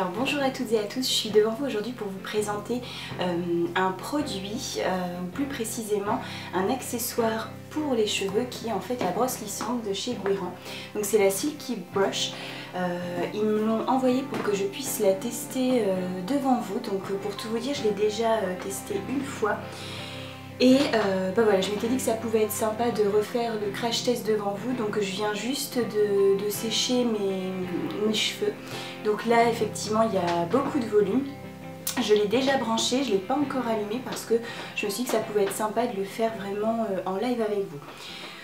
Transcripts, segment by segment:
Alors bonjour à toutes et à tous, je suis devant vous aujourd'hui pour vous présenter un produit, plus précisément un accessoire pour les cheveux qui est en fait la brosse lissante de chez Guerrand. Donc c'est la Silky Brush. Ils me l'ont envoyée pour que je puisse la tester devant vous. Donc pour tout vous dire, je l'ai déjà testée une fois. Et voilà, je m'étais dit que ça pouvait être sympa de refaire le crash test devant vous, donc je viens juste de sécher mes cheveux. Donc là effectivement il y a beaucoup de volume. Je l'ai déjà branché, je ne l'ai pas encore allumé parce que je me suis dit que ça pouvait être sympa de le faire vraiment en live avec vous.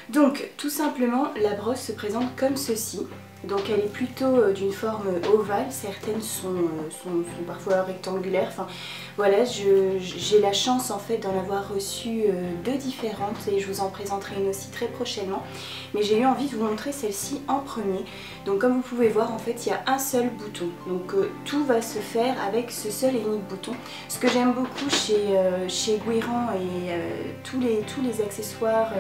Donc tout simplement la brosse se présente comme ceci. Donc elle est plutôt d'une forme ovale, certaines sont parfois rectangulaires. Enfin voilà, j'ai la chance en fait d'en avoir reçu deux différentes et je vous en présenterai une aussi très prochainement. Mais j'ai eu envie de vous montrer celle-ci en premier. Donc comme vous pouvez voir en fait il y a un seul bouton. Donc tout va se faire avec ce seul et unique bouton. Ce que j'aime beaucoup chez Guerrand et tous les accessoires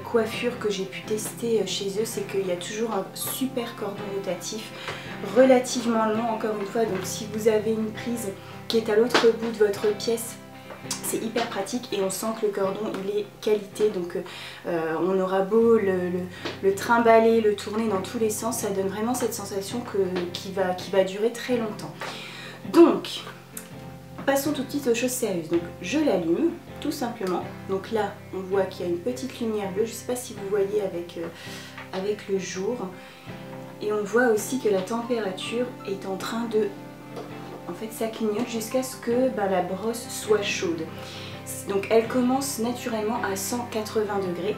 coiffure que j'ai pu tester chez eux, c'est qu'il y a toujours un super cordon rotatif relativement long encore une fois. Donc si vous avez une prise qui est à l'autre bout de votre pièce, c'est hyper pratique et on sent que le cordon il est qualité. Donc on aura beau le trimballer, le tourner dans tous les sens, ça donne vraiment cette sensation qui va durer très longtemps. Donc passons tout de suite aux choses sérieuses. Donc je l'allume tout simplement. Donc là on voit qu'il y a une petite lumière bleue, je ne sais pas si vous voyez avec le jour. Et on voit aussi que la température est en train de... En fait ça clignote jusqu'à ce que la brosse soit chaude. Donc elle commence naturellement à 180 degrés.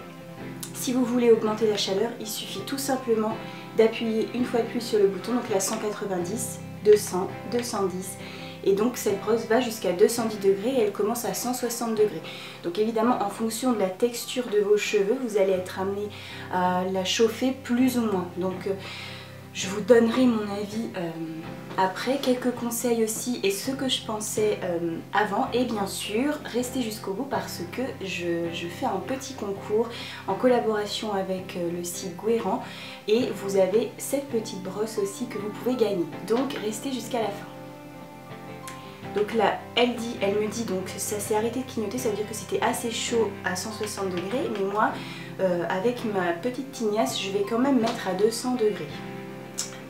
Si vous voulez augmenter la chaleur, il suffit tout simplement d'appuyer une fois de plus sur le bouton. Donc là 190, 200, 210. Et donc cette brosse va jusqu'à 210 degrés et elle commence à 160 degrés. Donc évidemment en fonction de la texture de vos cheveux, vous allez être amené à la chauffer plus ou moins. Donc je vous donnerai mon avis après, quelques conseils aussi et ce que je pensais avant. Et bien sûr, restez jusqu'au bout parce que je fais un petit concours en collaboration avec le site Guerrand. Et vous avez cette petite brosse aussi que vous pouvez gagner. Donc restez jusqu'à la fin. Donc là, elle me dit donc ça s'est arrêté de clignoter, ça veut dire que c'était assez chaud à 160 degrés. Mais moi, avec ma petite tignasse, je vais quand même mettre à 200 degrés.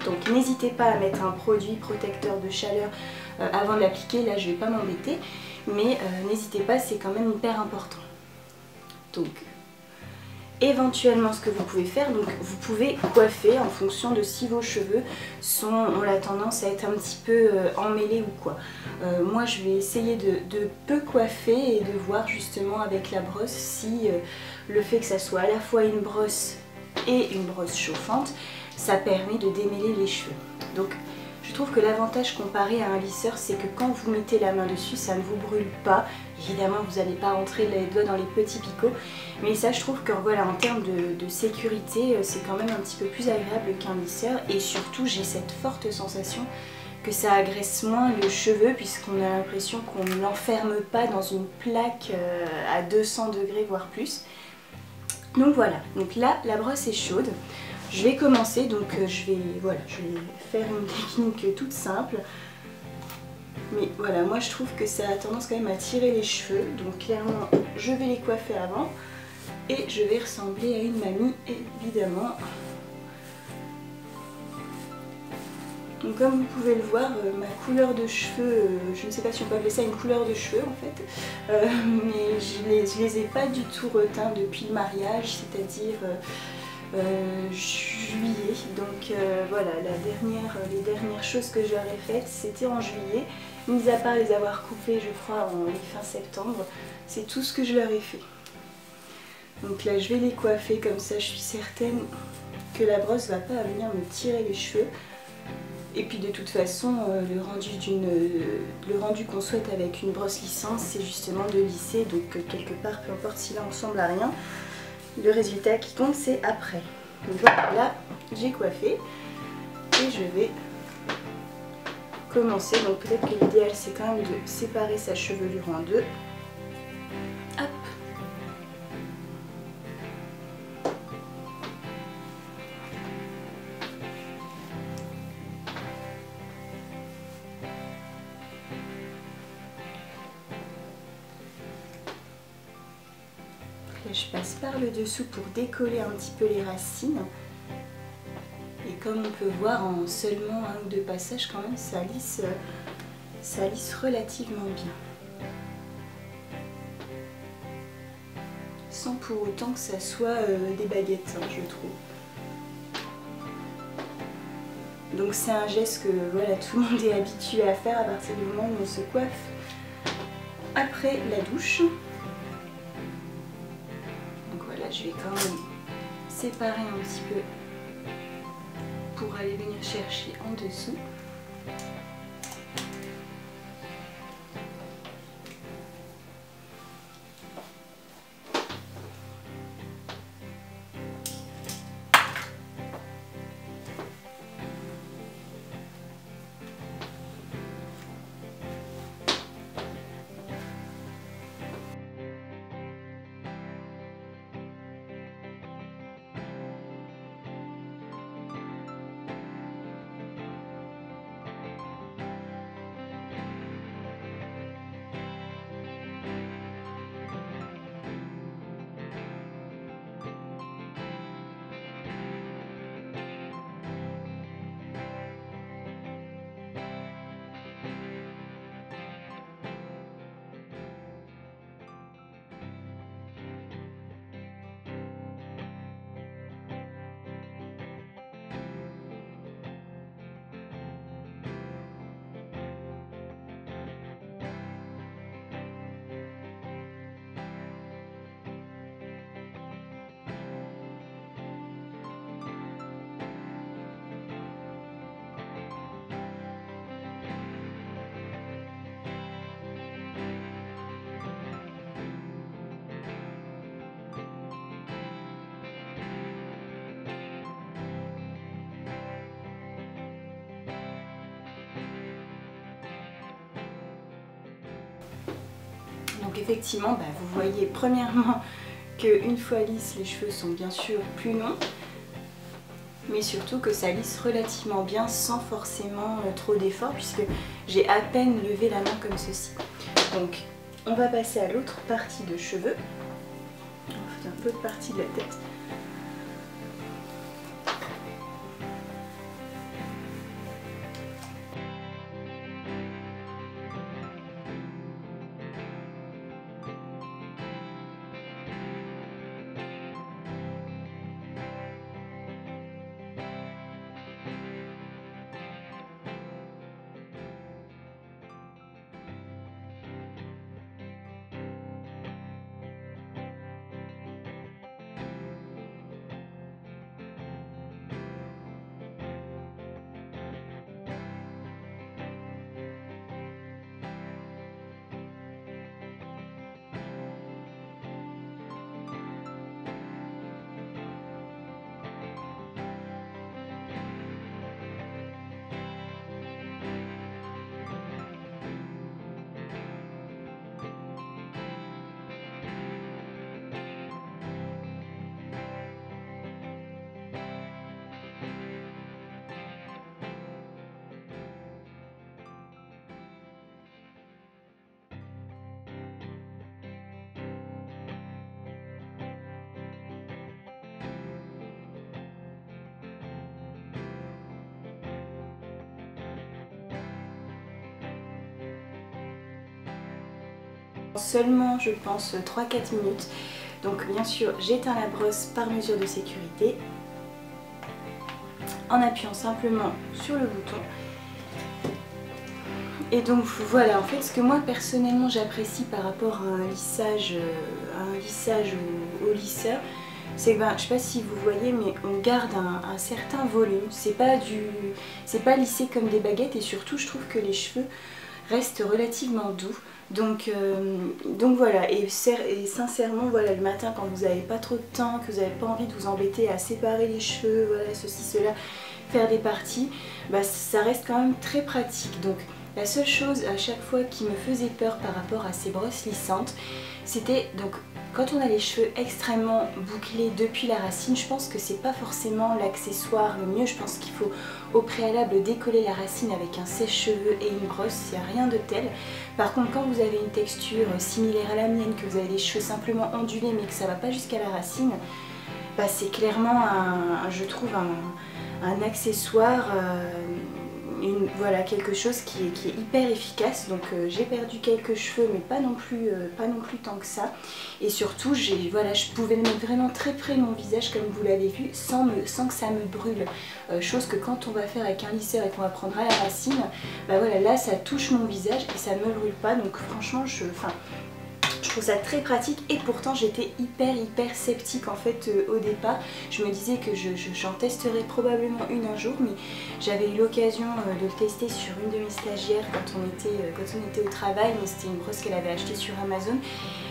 Donc n'hésitez pas à mettre un produit protecteur de chaleur avant de l'appliquer. Là je ne vais pas m'embêter, mais n'hésitez pas, c'est quand même hyper important. Donc éventuellement ce que vous pouvez faire, donc vous pouvez coiffer en fonction de si vos cheveux ont la tendance à être un petit peu emmêlés ou quoi. Moi je vais essayer de peu coiffer et de voir justement avec la brosse si le fait que ça soit à la fois une brosse et une brosse chauffante, ça permet de démêler les cheveux. Donc je trouve que l'avantage comparé à un lisseur, c'est que quand vous mettez la main dessus, ça ne vous brûle pas. Évidemment, vous n'allez pas rentrer les doigts dans les petits picots. Mais ça, je trouve que voilà, en termes de sécurité, c'est quand même un petit peu plus agréable qu'un lisseur. Et surtout, j'ai cette forte sensation que ça agresse moins le cheveu puisqu'on a l'impression qu'on ne l'enferme pas dans une plaque à 200 degrés, voire plus. Donc voilà, donc là, la brosse est chaude. Je vais commencer, donc je vais faire une technique toute simple. Mais voilà, moi je trouve que ça a tendance quand même à tirer les cheveux. Donc clairement, je vais les coiffer avant. Et je vais ressembler à une mamie, évidemment. Donc comme vous pouvez le voir, ma couleur de cheveux, je ne sais pas si on peut appeler ça une couleur de cheveux en fait. Mais je les ai pas du tout reteints depuis le mariage, c'est-à-dire... juillet. Donc voilà, les dernières choses que j'aurais faites c'était en juillet, mis à part les avoir coupées je crois en fin septembre, c'est tout ce que je leur ai fait. Donc là je vais les coiffer comme ça, je suis certaine que la brosse va pas venir me tirer les cheveux. Et puis de toute façon le rendu qu'on souhaite avec une brosse lissante, c'est justement de lisser, donc quelque part peu importe si là on ressemble à rien, le résultat qui compte c'est après. Donc voilà, là j'ai coiffé et je vais commencer. Donc peut-être que l'idéal c'est quand même de séparer sa chevelure en deux. Hop. je passe par le dessous pour décoller un petit peu les racines. Et comme on peut voir en seulement un ou deux passages quand même, ça lisse relativement bien. Sans pour autant que ça soit des baguettes, hein, je trouve. Donc c'est un geste que voilà, tout le monde est habitué à faire à partir du moment où on se coiffe après la douche. Donc voilà, je vais quand même séparer un petit peu pour aller venir chercher en dessous. Donc effectivement, vous voyez premièrement qu'une fois lisse, les cheveux sont bien sûr plus longs, mais surtout que ça lisse relativement bien sans forcément trop d'efforts, puisque j'ai à peine levé la main comme ceci. Donc on va passer à l'autre partie de cheveux. On va faire un peu de partie de la tête. Seulement je pense 3-4 minutes, donc bien sûr j'éteins la brosse par mesure de sécurité en appuyant simplement sur le bouton. Et donc voilà, en fait ce que moi personnellement j'apprécie par rapport à un lissage au lisseur, c'est que je sais pas si vous voyez, mais on garde un certain volume, c'est pas lissé comme des baguettes, et surtout je trouve que les cheveux restent relativement doux. Donc voilà, et sincèrement, voilà, le matin quand vous n'avez pas trop de temps, que vous n'avez pas envie de vous embêter à séparer les cheveux, voilà, ceci, cela, faire des parties, ça reste quand même très pratique. Donc la seule chose à chaque fois qui me faisait peur par rapport à ces brosses lissantes, c'était donc Quand on a les cheveux extrêmement bouclés depuis la racine, je pense que c'est pas forcément l'accessoire le mieux. Je pense qu'il faut au préalable décoller la racine avec un sèche-cheveux et une brosse, il n'y a rien de tel. Par contre, quand vous avez une texture similaire à la mienne, que vous avez les cheveux simplement ondulés mais que ça va pas jusqu'à la racine, bah c'est clairement je trouve un accessoire, voilà, quelque chose qui est hyper efficace. Donc j'ai perdu quelques cheveux mais pas non plus tant que ça, et surtout voilà, je pouvais le mettre vraiment très près de mon visage comme vous l'avez vu sans que ça me brûle, chose que quand on va faire avec un lisseur et qu'on va prendre à la racine, bah voilà, là ça touche mon visage et ça ne me brûle pas. Donc franchement je trouve ça très pratique, et pourtant j'étais hyper sceptique en fait au départ. Je me disais que j'en testerais probablement une un jour, mais j'avais eu l'occasion de le tester sur une de mes stagiaires quand on était au travail, mais c'était une brosse qu'elle avait achetée sur Amazon.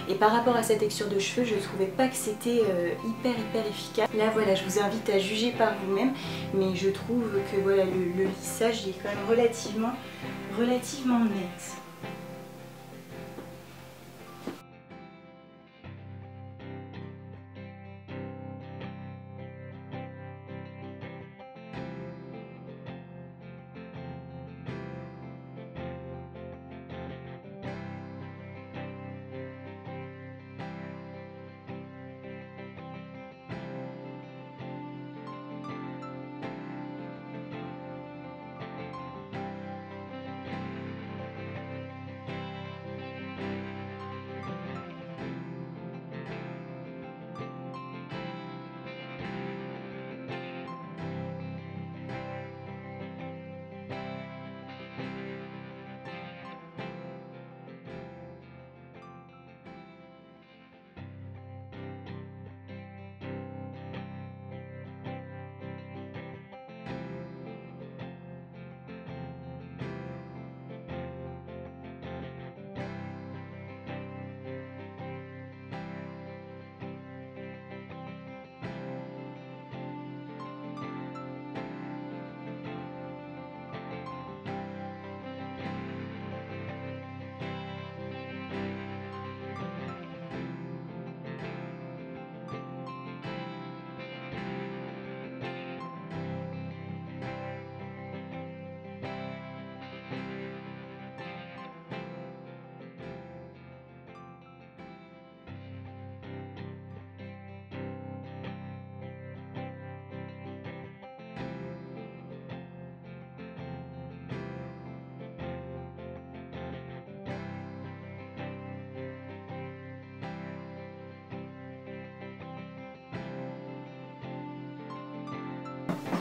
Et par rapport à sa texture de cheveux, je trouvais pas que c'était hyper efficace. Là voilà, je vous invite à juger par vous-même, mais je trouve que voilà, le lissage il est quand même relativement net.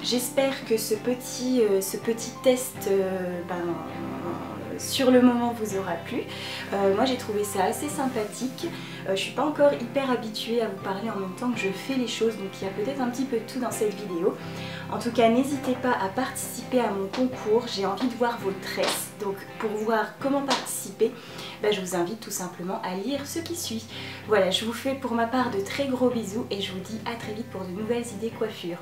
J'espère que ce petit test sur le moment vous aura plu. Moi j'ai trouvé ça assez sympathique. Je suis pas encore hyper habituée à vous parler en même temps que je fais les choses, donc il y a peut-être un petit peu de tout dans cette vidéo. En tout cas, n'hésitez pas à participer à mon concours, j'ai envie de voir vos tresses. Donc pour voir comment participer, je vous invite tout simplement à lire ce qui suit. Voilà, je vous fais pour ma part de très gros bisous et je vous dis à très vite pour de nouvelles idées coiffure.